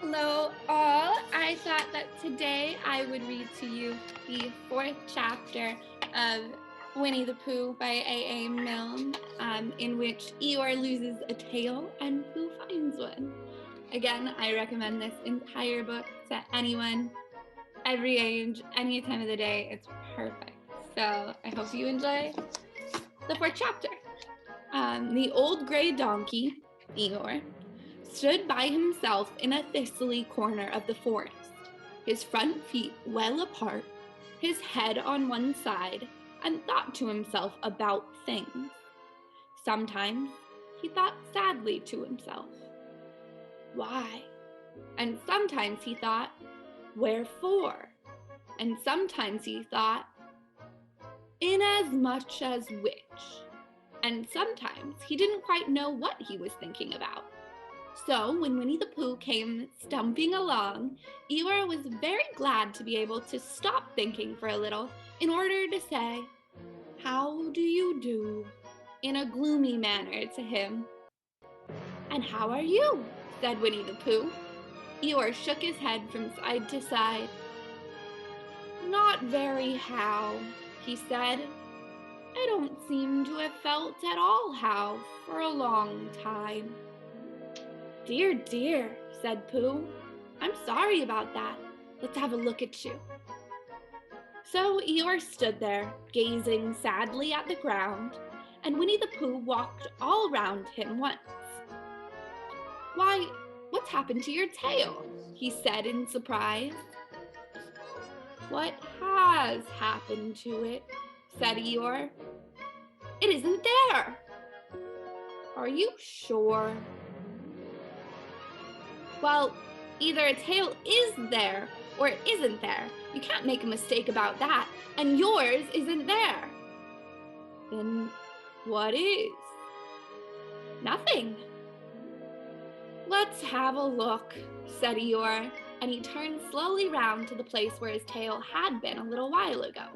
Hello, all. I thought that today I would read to you the fourth chapter of Winnie-the-Pooh by A.A. Milne, in which Eeyore loses a tail and Pooh finds one. Again, I recommend this entire book to anyone, every age, any time of the day. It's perfect. So I hope you enjoy the fourth chapter. The old gray donkey, Eeyore, stood by himself in a thistly corner of the forest, his front feet well apart, his head on one side, and thought to himself about things. Sometimes he thought sadly to himself, why? And sometimes he thought, wherefore? And sometimes he thought, inasmuch as which? And sometimes he didn't quite know what he was thinking about. So when Winnie-the-Pooh came stumping along, Eeyore was very glad to be able to stop thinking for a little in order to say, "How do you do?" in a gloomy manner to him. "And how are you?" said Winnie-the-Pooh. Eeyore shook his head from side to side. "Not very how," he said. "I don't seem to have felt at all how for a long time." "Dear, dear," said Pooh. "I'm sorry about that. Let's have a look at you." So Eeyore stood there, gazing sadly at the ground, and Winnie-the-Pooh walked all round him once. "Why, what's happened to your tail?" he said in surprise. "What has happened to it?" said Eeyore. "It isn't there." "Are you sure?" "Well, either a tail is there or it isn't there. You can't make a mistake about that, and yours isn't there." "Then what is?" "Nothing." "Let's have a look," said Eeyore, and he turned slowly round to the place where his tail had been a little while ago.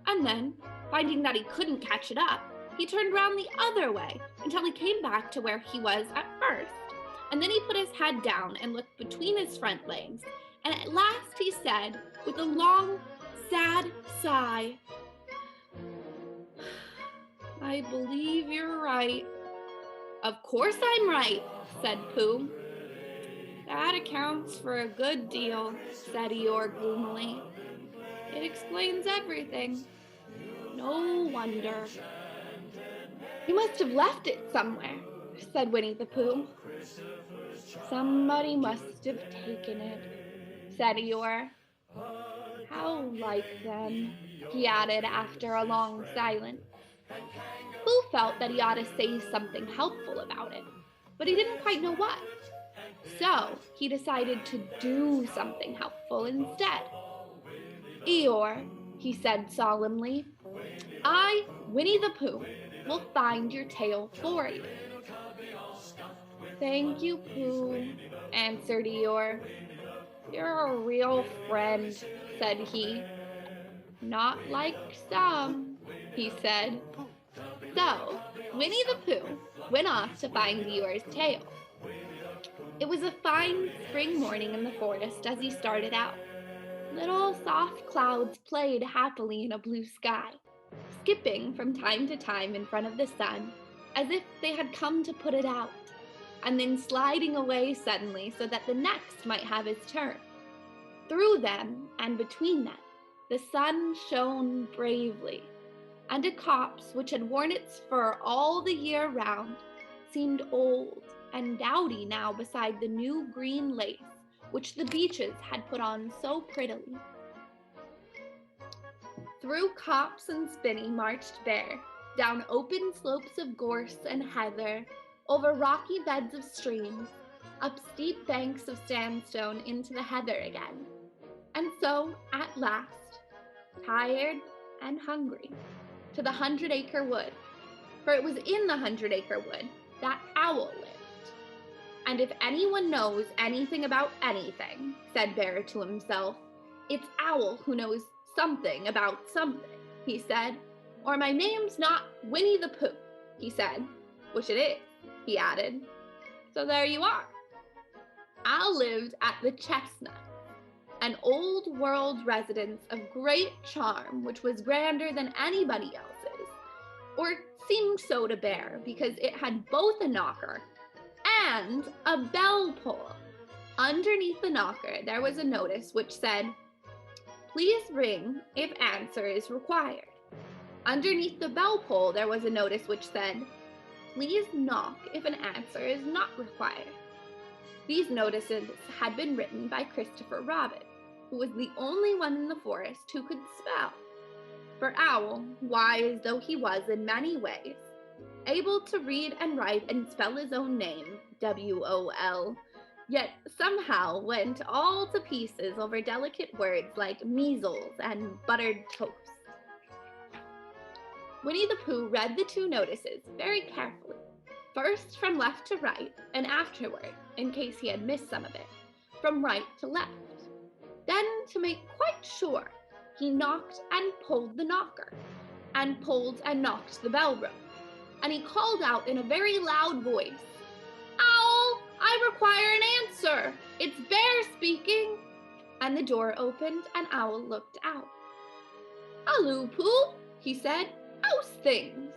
And then, finding that he couldn't catch it up, he turned round the other way until he came back to where he was at first. And then he put his head down and looked between his front legs, and at last he said, with a long, sad sigh, "I believe you're right." "Of course I'm right," said Pooh. "That accounts for a good deal," said Eeyore gloomily. "It explains everything. No wonder." "You must have left it somewhere," said Winnie-the-Pooh. "Somebody must have taken it," said Eeyore. "How like them," he added after a long silence. Pooh felt that he ought to say something helpful about it, but he didn't quite know what. So he decided to do something helpful instead. "Eeyore," he said solemnly, "I, Winnie-the-Pooh, will find your tail for you." "Thank you, Pooh," answered Eeyore. "You're a real friend," said he. "Not like some," he said. So Winnie-the-Pooh went off to find Eeyore's tail. It was a fine spring morning in the forest as he started out. Little soft clouds played happily in a blue sky, skipping from time to time in front of the sun, as if they had come to put it out, and then sliding away suddenly so that the next might have his turn. Through them and between them, the sun shone bravely, and a copse which had worn its fur all the year round seemed old and dowdy now beside the new green lace which the beeches had put on so prettily. Through copse and spinney marched Bear, down open slopes of gorse and heather, over rocky beds of streams, up steep banks of sandstone into the heather again. And so, at last, tired and hungry, to the 100-acre wood, for it was in the 100-acre wood that Owl lived. "And if anyone knows anything about anything," said Bear to himself, "it's Owl who knows something about something," he said. "Or my name's not Winnie-the-Pooh," he said, "which it is," he added. So there you are. Owl lived at the Chestnut, an old world residence of great charm which was grander than anybody else's, or seemed so to bear, because it had both a knocker and a bell pull. Underneath the knocker there was a notice which said, "Please ring if answer is required." Underneath the bell pull there was a notice which said, "Please knock if an answer is not required." These notices had been written by Christopher Robin, who was the only one in the forest who could spell. For Owl, wise though he was in many ways, able to read and write and spell his own name, W-O-L, yet somehow went all to pieces over delicate words like measles and buttered toast. Winnie-the-Pooh read the two notices very carefully, first from left to right, and afterward, in case he had missed some of it, from right to left. Then, to make quite sure, he knocked and pulled the knocker, and pulled and knocked the bell rope, and he called out in a very loud voice, "Owl, I require an answer. It's Bear speaking." And the door opened, and Owl looked out. "Hallo, Pooh," he said. "How's things?"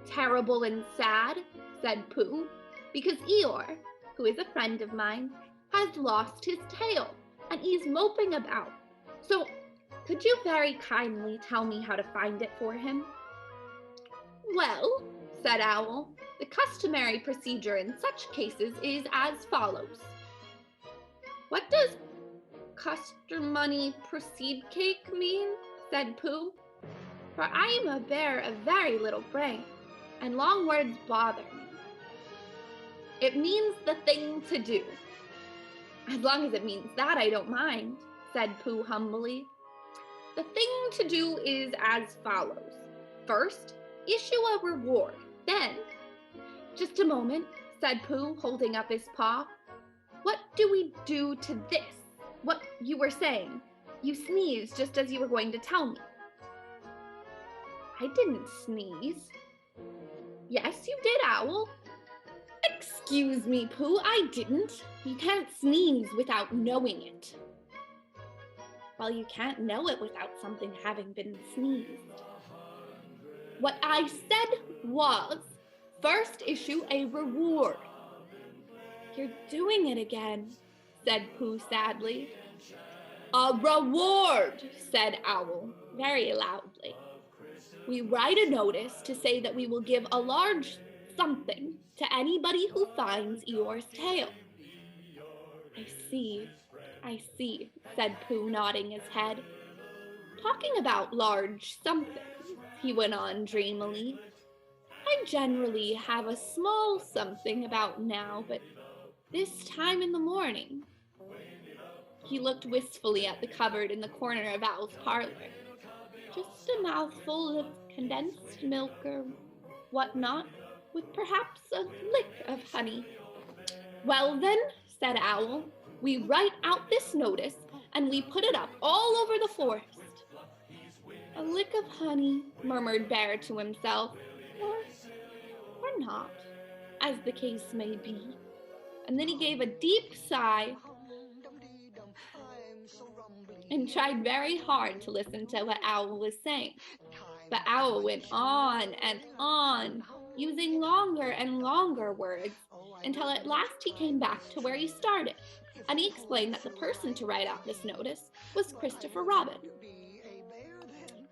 "Terrible and sad," said Pooh, "because Eeyore, who is a friend of mine, has lost his tail, and he's moping about. So, could you very kindly tell me how to find it for him?" "Well," said Owl, "the customary procedure in such cases is as follows." "What does customary proceed cake mean?" said Pooh. "For I am a bear of very little brain, and long words bother me." "It means the thing to do." "As long as it means that, I don't mind," said Pooh humbly. "The thing to do is as follows. First, issue a reward. Then—" "Just a moment," said Pooh, holding up his paw. "What do we do to this? What you were saying. You sneezed just as you were going to tell me." "I didn't sneeze." "Yes, you did, Owl." "Excuse me, Pooh, I didn't. You can't sneeze without knowing it." "Well, you can't know it without something having been sneezed." "What I said was, first issue a reward." "You're doing it again," said Pooh sadly. "A reward," said Owl, very loudly. "We write a notice to say that we will give a large something to anybody who finds Eeyore's tail." I see, said Pooh, nodding his head. "Talking about large somethings," he went on dreamily, "I generally have a small something about now, but this time in the morning—" He looked wistfully at the cupboard in the corner of Owl's parlor. "Just a mouthful of condensed milk or whatnot, with perhaps a lick of honey." "Well then," said Owl, "we write out this notice, and we put it up all over the forest." "A lick of honey," murmured Bear to himself, or not, as the case may be." And then he gave a deep sigh and tried very hard to listen to what Owl was saying. But Owl went on and on, using longer and longer words, until at last he came back to where he started, and he explained that the person to write out this notice was Christopher Robin.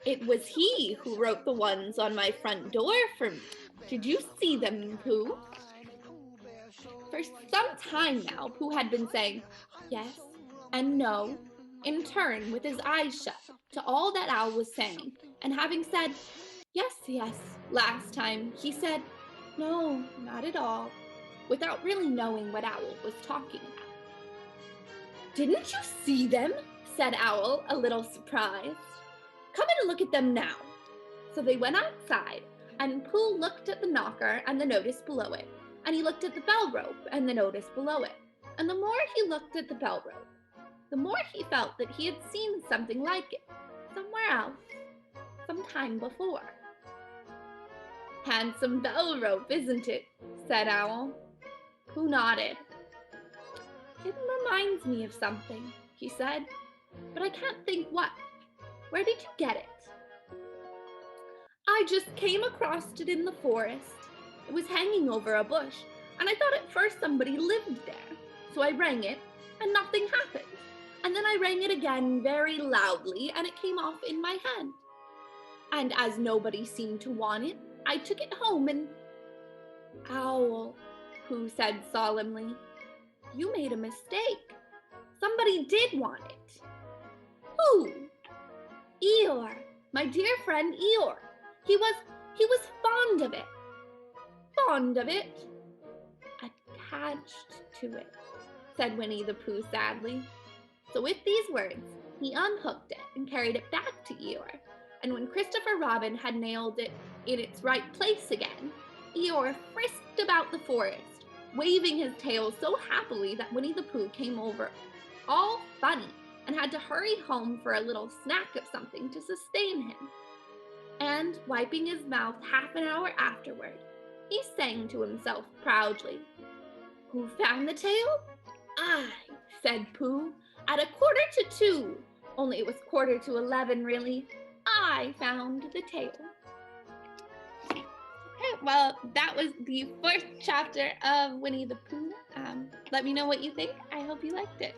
"It was he who wrote the ones on my front door for me. Did you see them, Pooh?" For some time now, Pooh had been saying yes and no in turn with his eyes shut to all that Owl was saying, and having said yes, last time, he said no, not at all, without really knowing what Owl was talking about. "Didn't you see them?" said Owl, a little surprised. "Come and look at them now." So they went outside, and Pooh looked at the knocker and the notice below it, and he looked at the bell rope and the notice below it, and the more he looked at the bell rope, the more he felt that he had seen something like it somewhere else, some time before. "Handsome bell rope, isn't it?" said Owl. Pooh nodded. It reminds me of something, he said, but I can't think what. Where did you get it? I just came across it in the forest. It was hanging over a bush, and I thought at first somebody lived there. So I rang it, and nothing happened. And then I rang it again very loudly, and it came off in my hand. And as nobody seemed to want it, I took it home and... Owl, Pooh said solemnly, you made a mistake. Somebody did want it. Who? Eeyore, my dear friend Eeyore. He was fond of it. Fond of it? Attached to it, said Winnie-the-Pooh sadly. So with these words, he unhooked it and carried it back to Eeyore. And when Christopher Robin had nailed it in its right place again, Eeyore frisked about the forest, waving his tail so happily that Winnie-the-Pooh came over all funny and had to hurry home for a little snack of something to sustain him. And, wiping his mouth half an hour afterward, he sang to himself proudly. Who found the tail? I, said Pooh, at 1:45, only it was 11:15 really. I found the tail. Okay, well, that was the first chapter of Winnie the Pooh. Let me know what you think. I hope you liked it.